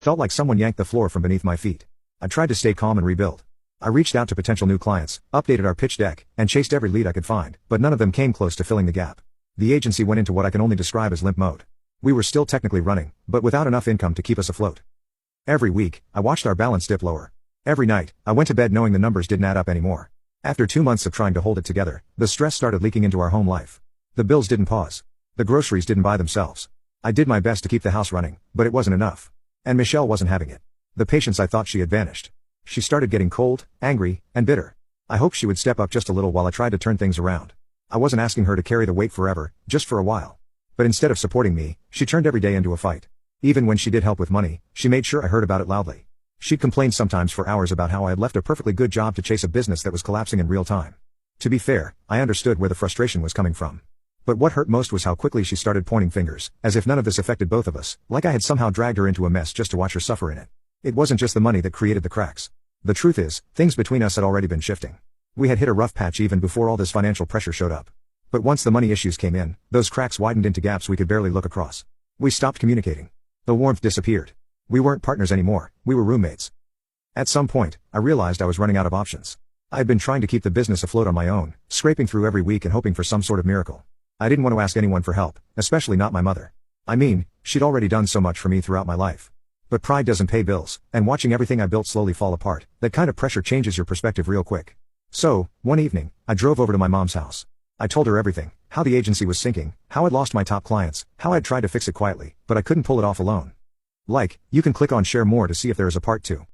Felt like someone yanked the floor from beneath my feet. I tried to stay calm and rebuild. I reached out to potential new clients, updated our pitch deck, and chased every lead I could find, but none of them came close to filling the gap. The agency went into what I can only describe as limp mode. We were still technically running, but without enough income to keep us afloat. Every week, I watched our balance dip lower. Every night, I went to bed knowing the numbers didn't add up anymore. After 2 months of trying to hold it together, the stress started leaking into our home life. The bills didn't pause. The groceries didn't buy themselves. I did my best to keep the house running, but it wasn't enough. And Michelle wasn't having it. The patience I thought she had vanished. She started getting cold, angry, and bitter. I hoped she would step up just a little while I tried to turn things around. I wasn't asking her to carry the weight forever, just for a while. But instead of supporting me, she turned every day into a fight. Even when she did help with money, she made sure I heard about it loudly. She'd complain sometimes for hours about how I had left a perfectly good job to chase a business that was collapsing in real time. To be fair, I understood where the frustration was coming from. But what hurt most was how quickly she started pointing fingers, as if none of this affected both of us, like I had somehow dragged her into a mess just to watch her suffer in it. It wasn't just the money that created the cracks. The truth is, things between us had already been shifting. We had hit a rough patch even before all this financial pressure showed up. But once the money issues came in, those cracks widened into gaps we could barely look across. We stopped communicating. The warmth disappeared. We weren't partners anymore, we were roommates. At some point, I realized I was running out of options. I had been trying to keep the business afloat on my own, scraping through every week and hoping for some sort of miracle. I didn't want to ask anyone for help, especially not my mother. I mean, she'd already done so much for me throughout my life. But pride doesn't pay bills, and watching everything I built slowly fall apart, that kind of pressure changes your perspective real quick. So, one evening, I drove over to my mom's house. I told her everything, how the agency was sinking, how I'd lost my top clients, how I'd tried to fix it quietly, but I couldn't pull it off alone. You can click on share more to see if there is a part 2.